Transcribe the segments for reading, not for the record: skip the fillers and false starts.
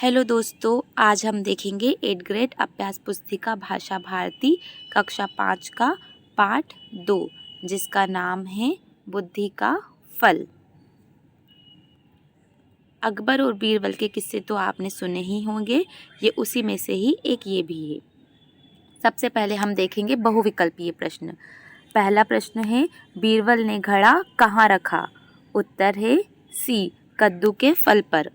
Hello दोस्तों, आज हम देखेंगे 8th ग्रेड अभ्यास पुस्तिका भाषा भारती कक्षा 5 का पाठ 2 जिसका नाम है बुद्धि का फल। अकबर और बीरबल के किस्से तो आपने सुने ही होंगे, ये उसी में से ही एक ये भी है। सबसे पहले हम देखेंगे बहुविकल्पीय प्रश्न। पहला प्रश्न है, बीरबल ने घड़ा कहाँ रखा? उत्तर है सी, कद्दू के फल पर।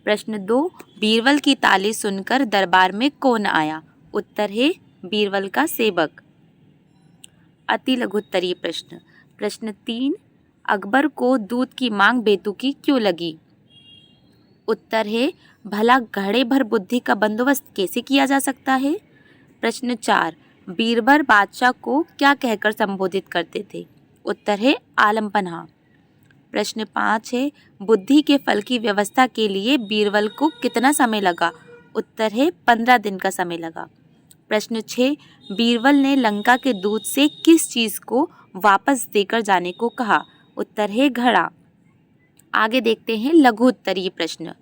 प्रश्न 2, बीरबल की ताली सुनकर दरबार में कौन आया? उत्तर है बीरबल का सेवक। अति लघुत्तरीय प्रश्न। प्रश्न 3, अकबर को दूध की मांग बेतुकी क्यों लगी? उत्तर है भला घड़े भर बुद्धि का बंदोबस्त कैसे किया जा सकता है? प्रश्न 4, बीरबल बादशाह को क्या कहकर संबोधित करते थे? उत्तर है आलमपना। प्रश्न 5 है, बुद्धि के फल की व्यवस्था के लिए बीरबल को कितना समय लगा? उत्तर है 15 दिन का समय लगा। प्रश्न 6, बीरबल ने लंका के दूत से किस चीज़ को वापस देकर जाने को कहा? उत्तर है घड़ा। आगे देखते हैं लघु उत्तरीय प्रश्न।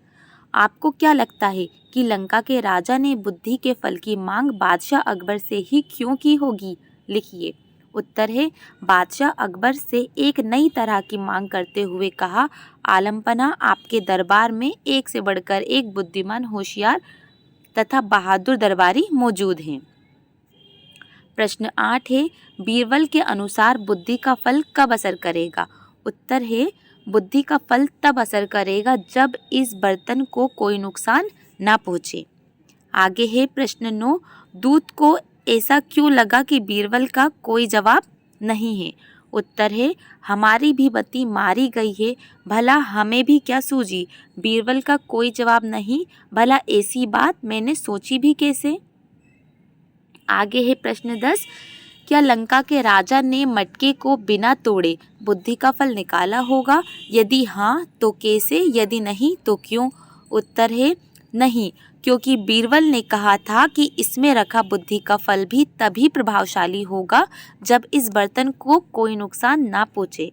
आपको क्या लगता है कि लंका के राजा ने बुद्धि के फल की मांग बादशाह अकबर से ही क्यों की होगी? लिखिए। उत्तर है बादशाह अकबर से एक नई तरह की मांग करते हुए कहा, आलमपना, आपके दरबार में एक से बढ़कर एक बुद्धिमान, होशियार तथा बहादुर दरबारी मौजूद हैं। प्रश्न 8 है, बीरबल के अनुसार बुद्धि का फल कब असर करेगा? उत्तर है बुद्धि का फल तब असर करेगा जब इस बर्तन को कोई नुकसान ना पहुँचे। आगे है प्रश्न 9, दूत को ऐसा क्यों लगा कि बीरबल का कोई जवाब नहीं है? उत्तर है हमारी भी बत्ती मारी गई है, भला हमें भी क्या सूझी? बीरबल का कोई जवाब नहीं, भला ऐसी बात मैंने सोची भी कैसे? आगे है प्रश्न 10, क्या लंका के राजा ने मटके को बिना तोड़े बुद्धि का फल निकाला होगा? यदि हाँ तो कैसे, यदि नहीं तो क्यों? उत्तर है नहीं, क्योंकि बीरबल ने कहा था कि इसमें रखा बुद्धि का फल भी तभी प्रभावशाली होगा जब इस बर्तन को कोई नुकसान ना पहुंचे।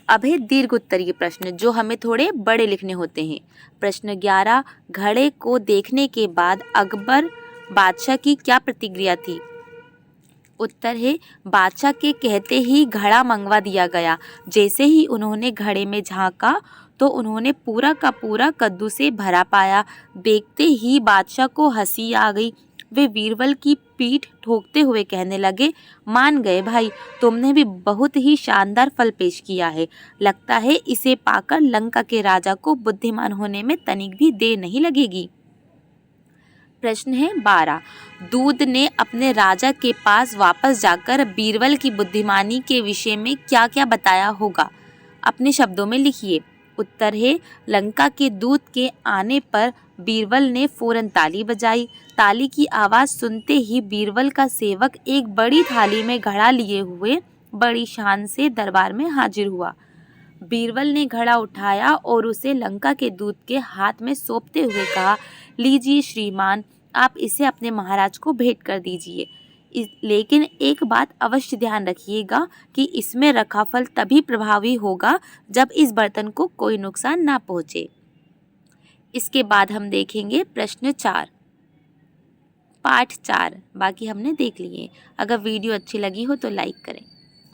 अब है दीर्घ उत्तरीय प्रश्न जो हमें थोड़े बड़े लिखने होते हैं। प्रश्न 11, घड़े को देखने के बाद अकबर बादशाह की क्या प्रतिक्रिया थी? उत्तर है बादशाह के कहते ही घड़ा मंगवा दिया गया। जैसे ही उन्होंने घड़े में झांका तो उन्होंने पूरा का पूरा कद्दू से भरा पाया। देखते ही बादशाह को हंसी आ गई। वे बीरबल की पीठ ठोकते हुए कहने लगे, मान गए भाई, तुमने भी बहुत ही शानदार फल पेश किया है। लगता है इसे पाकर लंका के राजा को बुद्धिमान होने में तनिक भी देर नहीं लगेगी। प्रश्न है 12, दूत ने अपने राजा के पास वापस जाकर बीरबल की बुद्धिमानी के विषय में क्या क्या बताया होगा? अपने शब्दों में लिखिए। उत्तर है लंका के दूत के आने पर बीरबल ने फौरन ताली बजाई। ताली की आवाज़ सुनते ही बीरबल का सेवक एक बड़ी थाली में घड़ा लिए हुए बड़ी शान से दरबार में हाजिर हुआ। बीरबल ने घड़ा उठाया और उसे लंका के दूत के हाथ में सौंपते हुए कहा, लीजिए श्रीमान, आप इसे अपने महाराज को भेंट कर दीजिए। लेकिन एक बात अवश्य ध्यान रखिएगा कि इसमें रखा फल तभी प्रभावी होगा जब इस बर्तन को कोई नुकसान ना पहुंचे। इसके बाद हम देखेंगे प्रश्न 4, पाठ 4। बाकी हमने देख लिए। अगर वीडियो अच्छी लगी हो तो लाइक करें।